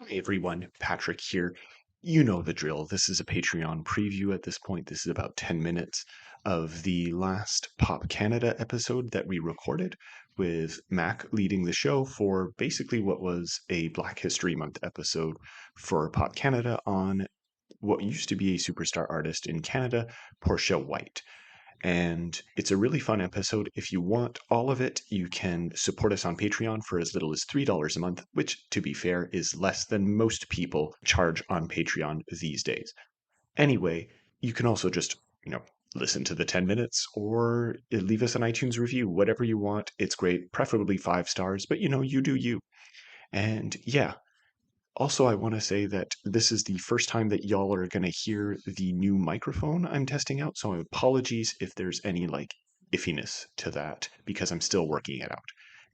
Hey everyone, Patrick here. You know the drill. This is a Patreon preview at this point. This is about 10 minutes of the last Pop Canada episode that we recorded with Mac leading the show for basically what was a Black History Month episode for Pop Canada on what used to be a superstar artist in Canada, Portia White. And it's a really fun episode. If you want all of it, you can support us on Patreon for as little as $3 a month, which, to be fair, is less than most people charge on Patreon these days. Anyway, you can also just, listen to the 10 minutes or leave us an iTunes review, whatever you want. It's great, preferably 5 stars, but you do you. And yeah, also, I want to say that this is the first time that y'all are going to hear the new microphone I'm testing out, so apologies if there's any iffiness to that because I'm still working it out.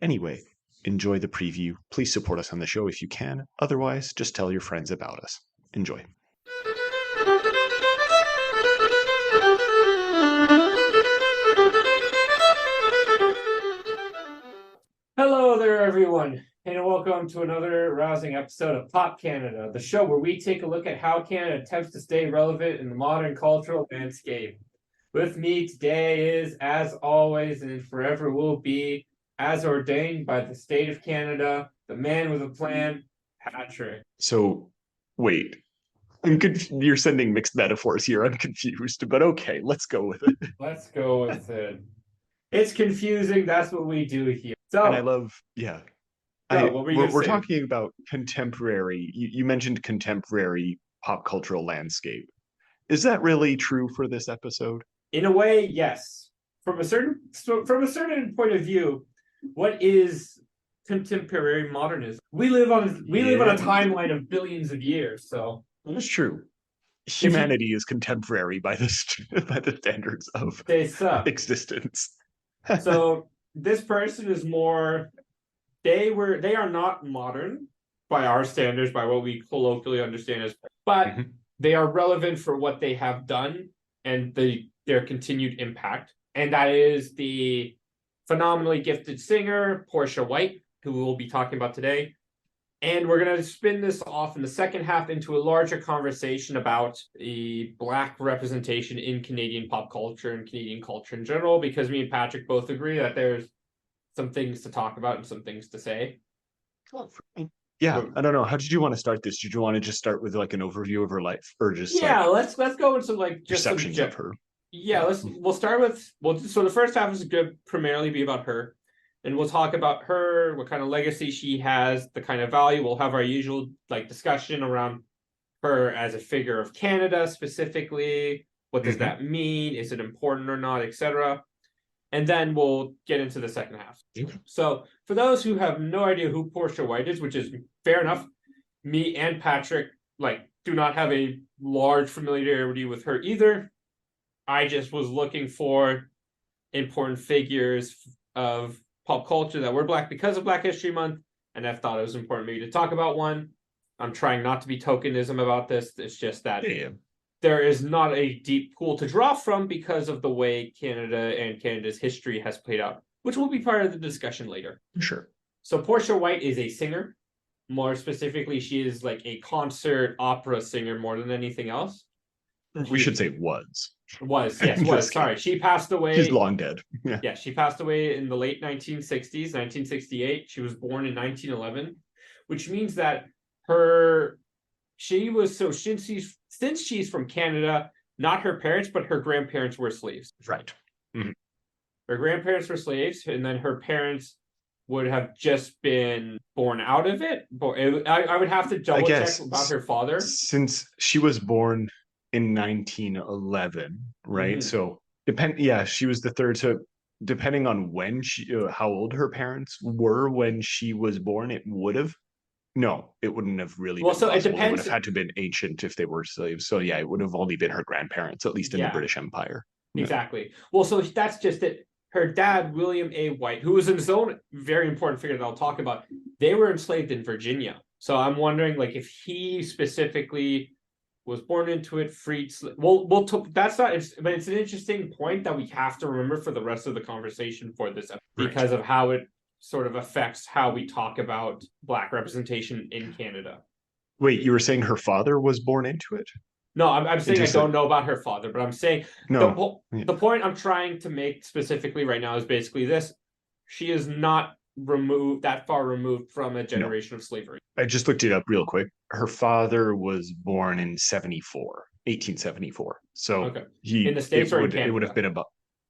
Anyway, enjoy the preview. Please support us on the show if you can. Otherwise, just tell your friends about us. Enjoy. Hello there, everyone, and welcome to another rousing episode of Pop Canada, the show where we take a look at how Canada attempts to stay relevant in the modern cultural landscape. With me today is, as always and forever will be, as ordained by the state of Canada, the man with a plan, Patrick. So, wait. You're sending mixed metaphors here. I'm confused, but okay, let's go with it. Let's go with it. It's confusing. That's what we do here. So, and I love, yeah. what were you we're saying? talking about contemporary. You mentioned contemporary pop cultural landscape. Is that really true for this episode? In a way, yes. From a certain point of view, what is contemporary modernism? We live on a timeline of billions of years, so that's true. Humanity is contemporary by the standards of existence. So this person is more. They are not modern by our standards, by what we colloquially understand as, but they are relevant for what they have done and their continued impact. And that is the phenomenally gifted singer, Portia White, who we'll be talking about today. And we're going to spin this off in the second half into a larger conversation about the Black representation in Canadian pop culture and Canadian culture in general, because me and Patrick both agree that there's some things to talk about and some things to say. Yeah, I don't know. How did you want to start this? Did you want to just start with like an overview of her life, or just let's go into like just perceptions of her? Yeah, we'll start with so the first half is going to primarily be about her, and we'll talk about her, what kind of legacy she has, the kind of value. We'll have our usual discussion around her as a figure of Canada specifically. What does that mean? Is it important or not, etc. And then we'll get into the second half. So for those who have no idea who Portia White is, which is fair enough, me and Patrick do not have a large familiarity with her either. I just was looking for important figures of pop culture that were Black because of Black History Month, and I thought it was important maybe to talk about one. I'm trying not to be tokenism about this. It's just that there is not a deep pool to draw from because of the way Canada and Canada's history has played out, which will be part of the discussion later. Sure. So Portia White is a singer. More specifically, she is like a concert opera singer more than anything else. We should say was. Sorry, she passed away. She's long dead. Yeah, she passed away in the late 1960s, 1968. She was born in 1911, which means that since she's from Canada, not her parents, but her grandparents were slaves. Right. Her grandparents were slaves, and then her parents would have just been born out of it. I would have to double check about her father. Since she was born in 1911, right? So she was the third. So depending on when how old her parents were when she was born, it wouldn't have really been possible. It depends. It would have had to have been ancient if they were slaves. So yeah, it would have only been her grandparents, at least in the British Empire. Exactly. Well, so that's just it. Her dad, William A. White, who was in his own very important figure that I'll talk about, they were enslaved in Virginia. So I'm wondering if he specifically was born into it, freed. That's not. But it's an interesting point that we have to remember for the rest of the conversation for this episode, because of how it sort of affects how we talk about Black representation in Canada. Wait, you were saying her father was born into it? No, I'm saying Into I don't know about her father, but I'm saying no. Yeah. the point I'm trying to make specifically right now is basically this: she is not removed that far removed from a No. generation of slavery. I just looked it up real quick. Her father was born in 1874. So Okay, in the States or in it would have Canada?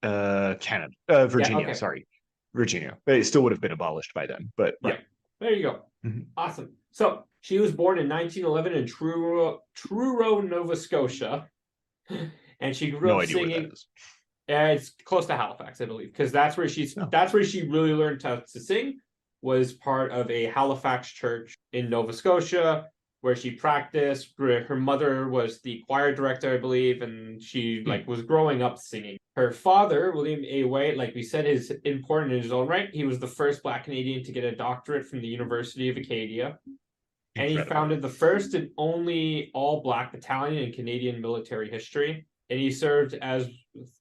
been about Canada, Yeah. Virginia, Okay. sorry. Virginia. It still would have been abolished by then, but yeah. Right. There you go. Mhm. Awesome. So she was born in 1911 in Truro, Nova Scotia, and she grew No up idea where that singing. is. It's close to Halifax, I believe, because No. that's where she really learned to sing. Was part of a Halifax church in Nova Scotia where she practiced. Her mother was the choir director, I believe, and she Hmm. was growing up singing. Her father, William A. White, like we said, is important in his own right. He was the first Black Canadian to get a doctorate from the University of Acadia, and he Incredible. founded the first and only all-Black battalion in Canadian military history. And he served as,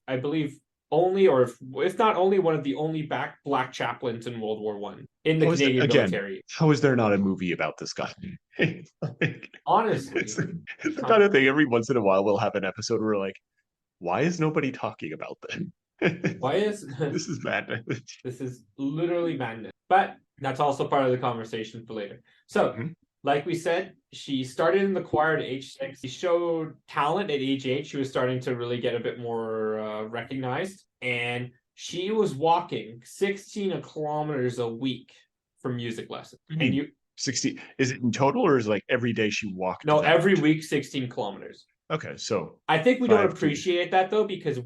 I believe, only, or if not only, one of the only Black chaplains in World War One in the How is there Canadian again? military. How is there not a movie about this guy? Like, it's, Honestly, it's the kind of thing every once in a while we'll have an episode where we're like, why is nobody talking about this? why is This is madness. this is literally madness? But that's also part of the conversation for later. So, Mhm. like we said, she started in the choir at age 6. She showed talent at age 8. She was starting to really get a bit more recognized. And she was walking 16 kilometers a week for music lessons. I And mean, you 60, is it in total or is it like every day she walked know, that? every week, 16 kilometers. Okay, so I think we don't 5 to, appreciate that though, because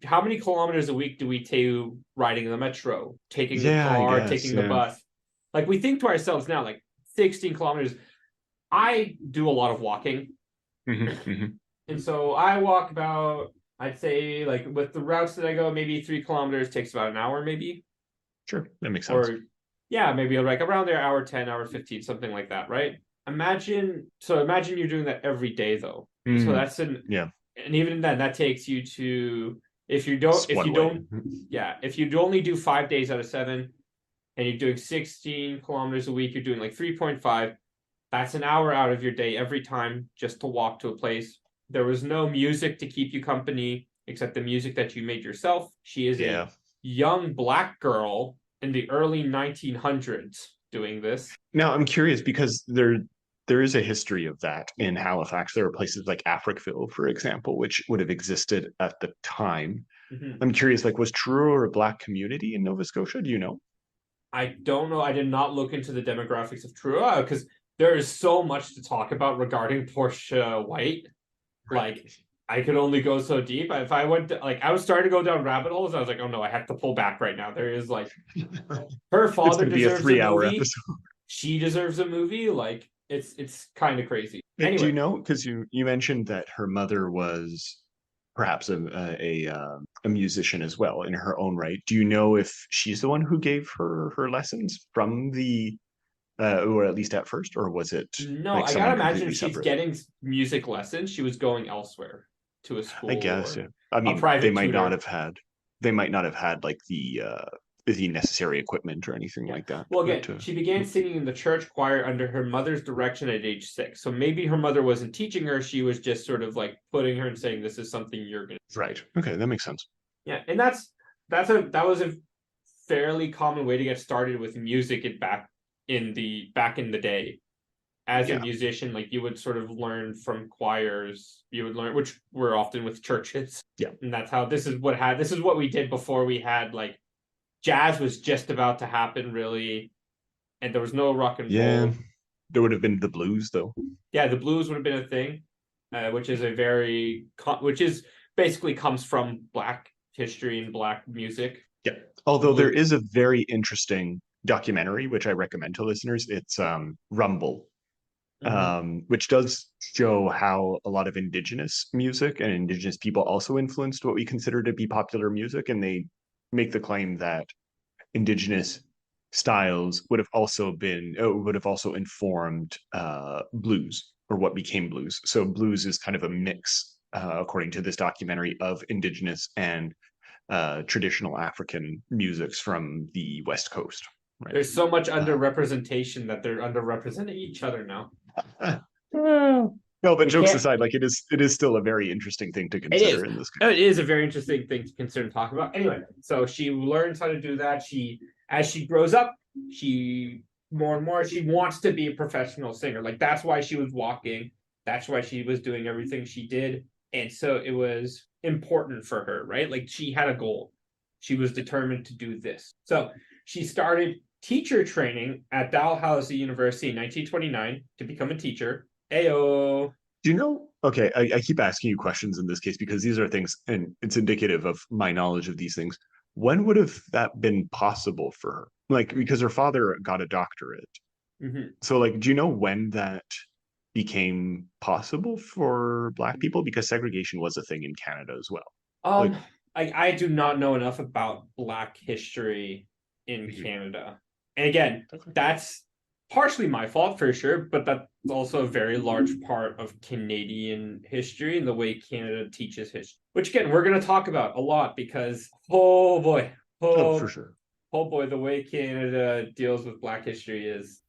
how many kilometers a week do we take riding the metro, taking the yeah, I car, guess, taking the yeah. bus? Like we think to ourselves now, like 16 kilometers. I do a lot of walking. Hmm. And so I walk about, I'd say, like with the routes that I go, maybe 3 kilometers takes about an hour, maybe. Sure, that makes sense. Or yeah, maybe like around there, hour 10, hour 15, something like that, right? Imagine you're doing that every day though. So Mm, that's an yeah, and even then that takes you to it's if you one way. don't yeah, if you only do 5 days out of 7 and you're doing 16 kilometers a week, you're doing like 3.5. That's an hour out of your day every time just to walk to a place. There was no music to keep you company except the music that you made yourself. She is a Yeah. young Black girl in the early 1900s doing this. Now I'm curious because there is a history of that in Halifax. There are places like Africville, for example, which would have existed at the time. Mhm. I'm curious, like, was Truro a black community in Nova Scotia? Do you know? I don't know. I did not look into the demographics of Truro because there is so much to talk about regarding Portia White. Like, Right. I could only go so deep. If I went to, like, I was starting to go down rabbit holes. I was like, oh no, I have to pull back right now. There is like her It's father going to be a deserves a 3 hour movie. episode. She deserves a movie. Like, it's kind of crazy. Do you Anyway, know? Because you mentioned that her mother was perhaps a musician as well in her own right. Do you know if she's the one who gave her lessons from the or at least at first, or was it no, like I gotta someone imagine if completely she's separate? getting music lessons, she was going elsewhere to a I school guess. or Yeah. I a mean, private tutor. they might not have had like the necessary equipment or anything Yeah. like that. Well, But again, she began singing in the church choir under her mother's direction at age 6. So maybe her mother wasn't teaching her; she was just sort of like putting her and saying, "This is something you're gonna." right. Okay, that makes sense. Yeah, and that was a fairly common way to get started with music back in the day. As a Yeah. musician, like you would sort of learn from choirs. You would learn, which were often with churches, Yeah. and that's how this is what we did before we had like jazz was just about to happen, really, and there was no rock and Yeah. roll. There would have been the blues though. Yeah, the blues would have been a thing, which is which is basically comes from Black history and Black music. Yeah. Although there Blue. is a very interesting documentary which I recommend to listeners. It's Rumble, Mm-hmm. which does show how a lot of indigenous music and indigenous people also influenced what we consider to be popular music, and they make the claim that indigenous styles would have also informed blues or what became blues. So blues is kind of a mix, according to this documentary, of indigenous and traditional African musics from the West Coast. Right. There's so much Uh, underrepresentation that they're underrepresenting each other now. No, but We jokes can't. aside, like it is still a very interesting thing to It consider is. in this case. It is a very interesting thing to consider and talk about. Anyway, so she learns how to do that. As she grows up, she more and more she wants to be a professional singer. Like that's why she was walking. That's why she was doing everything she did. And so it was important for her, right? Like she had a goal. She was determined to do this. So she started teacher training at Dalhousie University in 1929 to become a teacher. Ayo. Do you know? Okay, I keep asking you questions in this case because these are things, and it's indicative of my knowledge of these things. When would have that been possible for her? Like, because her father got a doctorate. Mm-hmm. So, like, do you know when that became possible for Black people? Because segregation was a thing in Canada as well. Um, Like, I do not know enough about Black history in mhm. Canada. And again, Okay. that's partially my fault for sure, but that's also a very large part of Canadian history and the way Canada teaches history. Which again, we're going to talk about a lot because oh boy, Oh, for oh sure. oh boy, the way Canada deals with Black history is